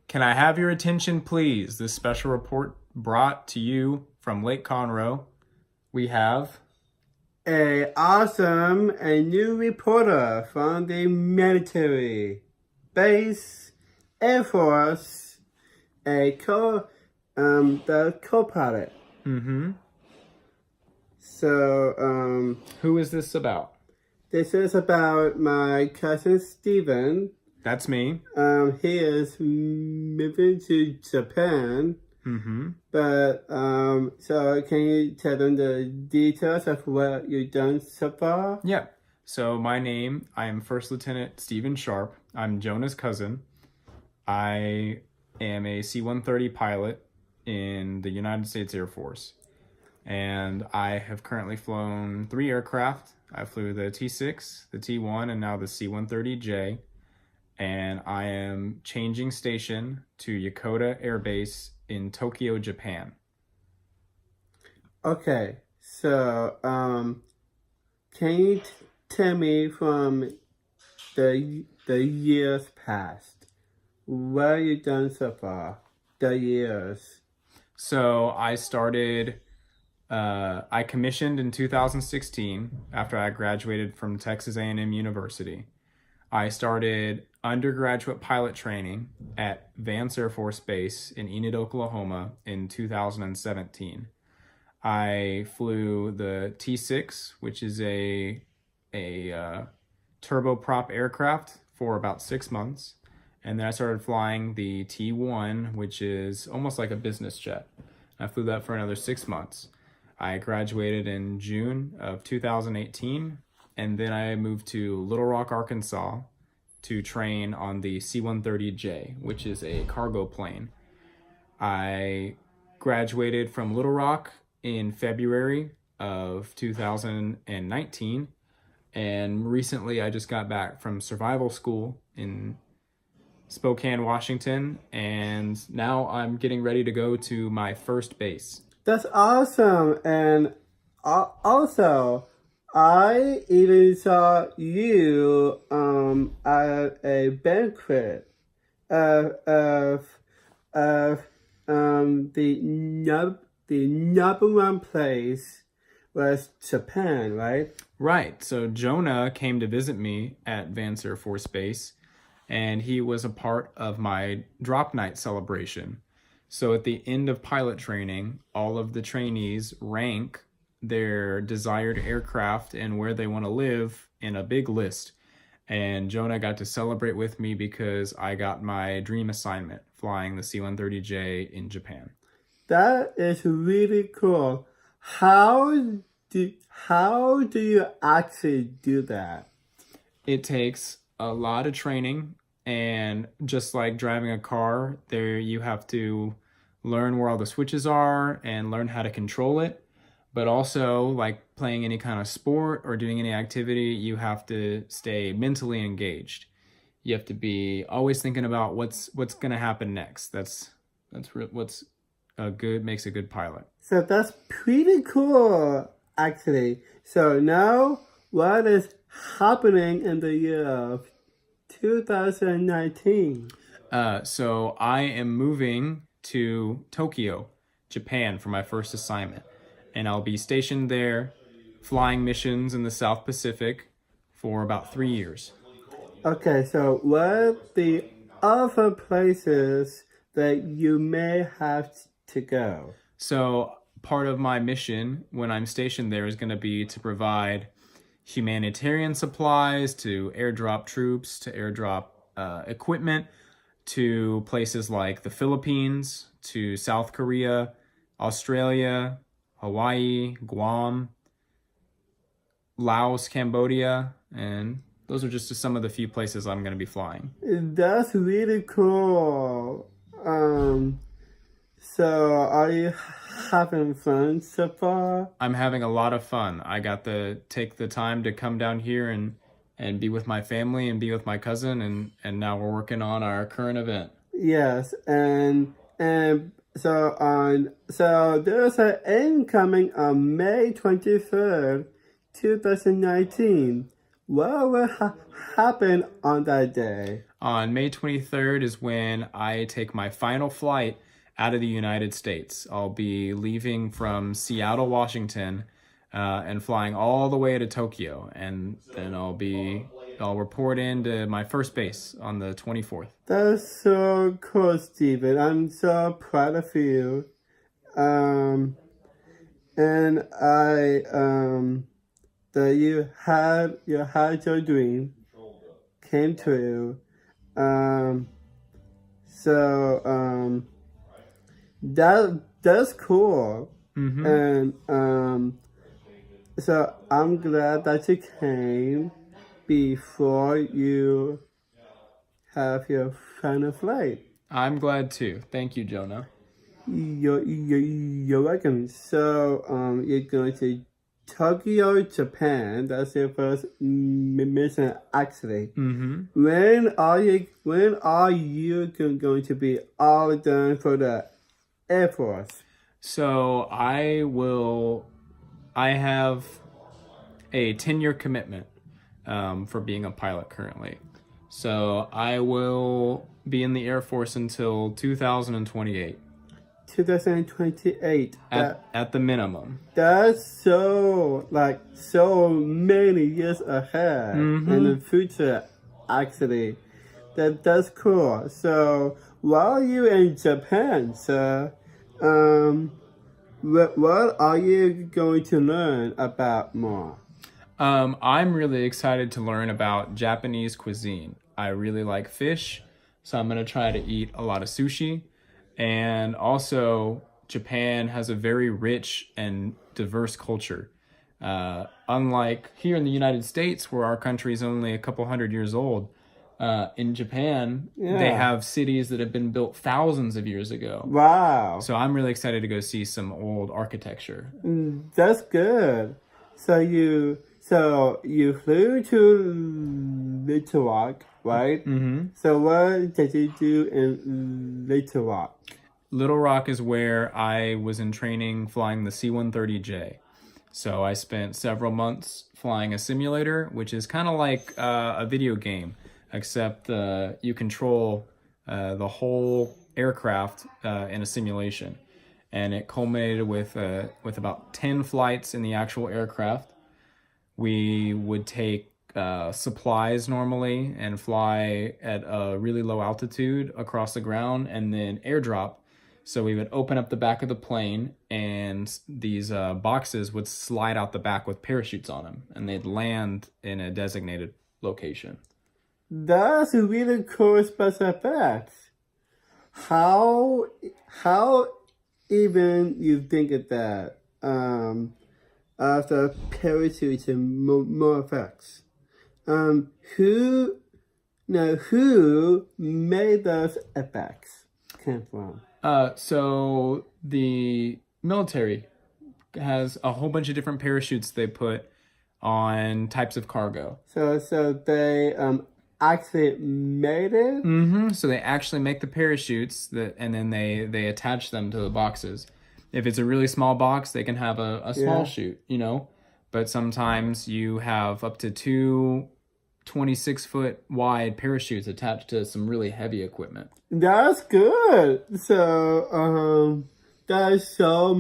Can I have your attention, please? This special report brought to you from Lake Conroe. We have a new reporter from the military base, Air Force, the co-pilot. So, who is this about? this is about my cousin Steven. That's me. He is moving to Japan. But, so can you tell them the details of what you've done so far? Yeah. So my name, I am First Lieutenant Steven Sharp. I'm Jonah's cousin. I am a C-130 pilot in the United States Air Force. And I have currently flown 3 aircraft. I flew the T-6, the T-1, and now the C-130J. And I am changing station to Yokota Air Base in Tokyo, Japan. Okay, so can you tell me from the years past, what have you done so far? The years. So I started, I commissioned in 2016 after I graduated from Texas A&M University. I started undergraduate pilot training at Vance Air Force Base in Enid, Oklahoma in 2017. I flew the T-6, which is a turboprop aircraft, for about 6 months. And then I started flying the T-1, which is almost like a business jet. I flew that for another 6 months. I graduated in June of 2018. And then I moved to Little Rock, Arkansas to train on the C-130J, which is a cargo plane. I graduated from Little Rock in February of 2019. And recently I just got back from survival school in Spokane, Washington. And now I'm getting ready to go to my first base. That's awesome. And also, I even saw you at a banquet of the number one place was Japan, right? Right. So Jonah came to visit me at Vance Air Force Base, and he was a part of my drop night celebration. So at the end of pilot training, all of the trainees rank their desired aircraft and where they want to live in a big list. And Jonah got to celebrate with me because I got my dream assignment flying the C-130J in Japan. That is really cool. How do you actually do that? It takes a lot of training, and just like driving a car, there you have to learn where all the switches are and learn how to control it. But also, like playing any kind of sport or doing any activity, you have to stay mentally engaged. You have to be always thinking about what's going to happen next. That's what's makes a good pilot. So that's pretty cool, actually. So now, what is happening in the year of 2019? So I am moving to Tokyo, Japan for my first assignment. And I'll be stationed there, flying missions in the South Pacific for about 3 years. Okay, so what are the other places that you may have to go? So part of my mission when I'm stationed there is going to be to provide humanitarian supplies, to airdrop troops, to airdrop equipment to places like the Philippines, to South Korea, Australia, Hawaii, Guam, Laos, Cambodia, and those are just some of the few places I'm going to be flying. That's really cool. So are you having fun so far? I'm having a lot of fun. I got to take the time to come down here and be with my family and be with my cousin, and now we're working on our current event. Yes, and so there's an incoming on May 23rd, 2019. What will happen on that day? On May 23rd is when I take my final flight out of the United States. I'll be leaving from Seattle, Washington, and flying all the way to Tokyo, and then I'll report into my first base on the 24th. That's so cool, Steven. I'm so proud of you. And that you had your dream came true. That's cool. And so I'm glad that you came before you have your final flight. I'm glad too. Thank you, Jonah. You're welcome. So you're going to Tokyo, Japan. That's your first mission, actually. When are you going to be all done for the Air Force? So I have a 10-year commitment for being a pilot currently. So I will be in the Air Force until 2028. 2028. At the minimum. That's so many years ahead in the future, actually. That's cool. So while you're in Japan, sir, what are you going to learn about more? I'm really excited to learn about Japanese cuisine. I really like fish, so I'm going to try to eat a lot of sushi. And also, Japan has a very rich and diverse culture. Unlike here in the United States, where our country is only a couple hundred years old, in Japan, they have cities that have been built thousands of years ago. Wow. So I'm really excited to go see some old architecture. That's good. So you flew to Little Rock, right? So what did you do in Little Rock? Little Rock is where I was in training flying the C-130J. So I spent several months flying a simulator, which is kind of like a video game, except you control the whole aircraft in a simulation. And it culminated with about 10 flights in the actual aircraft. We would take supplies normally and fly at a really low altitude across the ground and then airdrop. So we would open up the back of the plane and these boxes would slide out the back with parachutes on them and they'd land in a designated location. That's a really cool special effect. How even you think of that after parachutes and more effects? Who made those effects come from? So the military has a whole bunch of different parachutes they put on types of cargo. So they actually made it? So they actually make the parachutes and then they attach them to the boxes. If it's a really small box, they can have a small chute, but sometimes you have up to two 26-foot wide parachutes attached to some really heavy equipment. That's good. So that's so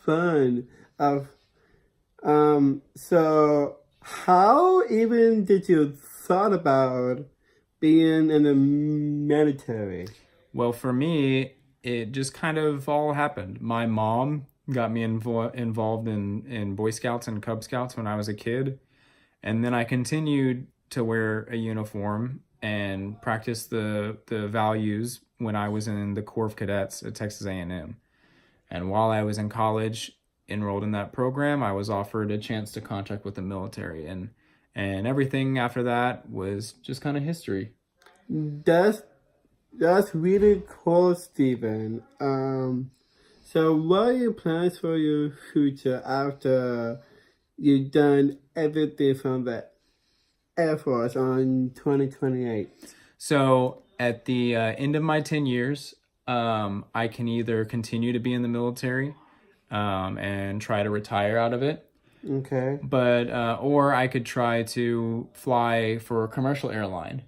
fun. So how even did you thought about being in the military? Well, for me, it just kind of all happened. My mom got me involved in Boy Scouts and Cub Scouts when I was a kid. And then I continued to wear a uniform and practice the values when I was in the Corps of Cadets at Texas A&M. And while I was in college, enrolled in that program, I was offered a chance to contract with the military. And everything after that was just kind of history. That's really cool, Steven. So what are your plans for your future after you've done everything from the Air Force on 2028? So at the end of my 10 years, I can either continue to be in the military and try to retire out of it, Okay. But or I could try to fly for a commercial airline.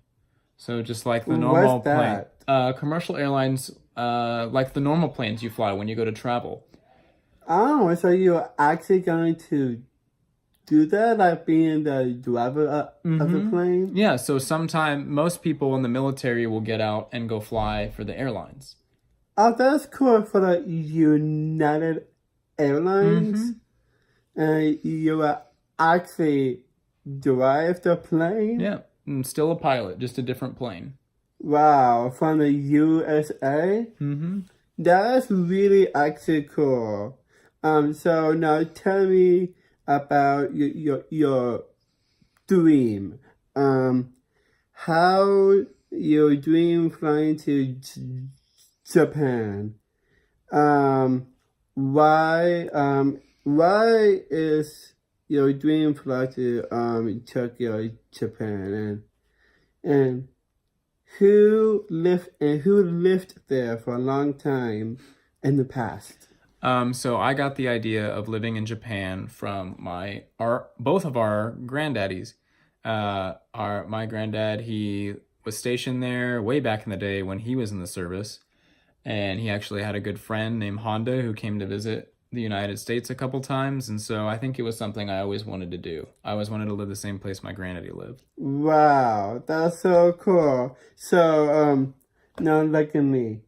So just like the normal What's that? commercial airlines, like the normal planes you fly when you go to travel. Oh, so you're actually going to do that, like being the driver of the plane? Yeah, so most people in the military will get out and go fly for the airlines. Oh, that's cool for the United Airlines. And you actually drive the plane? Yeah, and still a pilot, just a different plane. Wow, from the USA? That's really actually cool. So now tell me about your dream. How your dream flying to Japan. Why is your dream fly to Tokyo, Japan, and who lived there for a long time in the past? So I got the idea of living in Japan from both of our granddaddies. My granddad, he was stationed there way back in the day when he was in the service, and he actually had a good friend named Honda who came to visit the United States a couple times, and so I think it was something I always wanted to do. I always wanted to live the same place my granddaddy lived. Wow, that's so cool. So now look at me.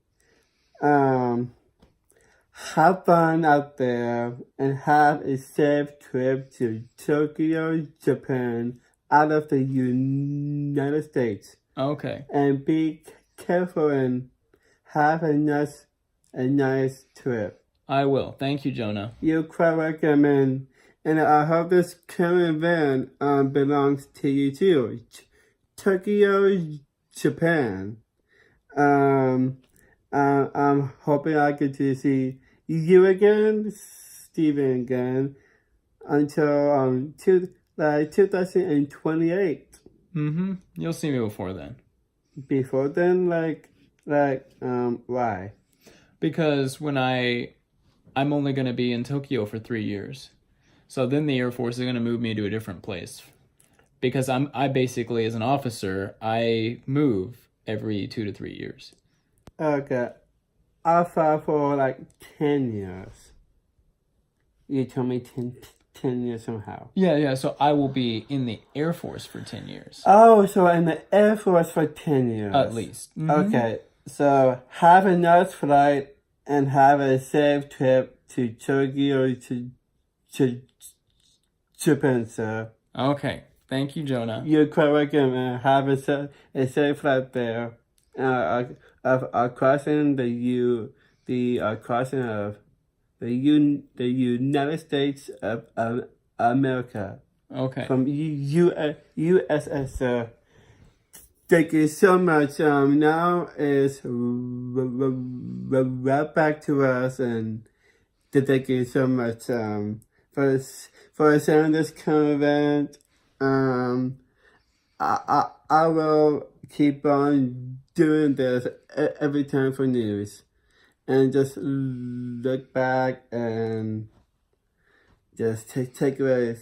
Have fun out there and have a safe trip to Tokyo, Japan, out of the United States. Okay. And be careful and have a nice trip. I will. Thank you, Jonah. You're quite welcome, and I hope this current event belongs to you too. Tokyo, Japan. I'm hoping I get to see you again, Steven again, until 2028. You'll see me before then. Before then, why? Because I'm only going to be in Tokyo for 3 years. So then the Air Force is going to move me to a different place. Because I basically, as an officer, I move every 2 to 3 years. Okay. I fly for 10 years. You told me 10 years somehow. Yeah. So I will be in the Air Force for 10 years. Oh, so in the Air Force for 10 years. At least. Okay. So have a nice flight and have a safe trip to Tokyo, to Japan, sir. Okay. Thank you, Jonah. You're quite welcome, and have a safe flight there. Crossing crossing of the United States of America. Okay. From USSR. Thank you so much. Now is right back to us, and thank you so much for sharing this kind of event. I will keep on doing this every time for news, and just look back and just take away,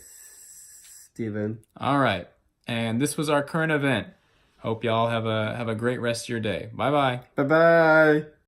Steven. All right. And this was our current event. Hope y'all have a great rest of your day. Bye-bye. Bye-bye.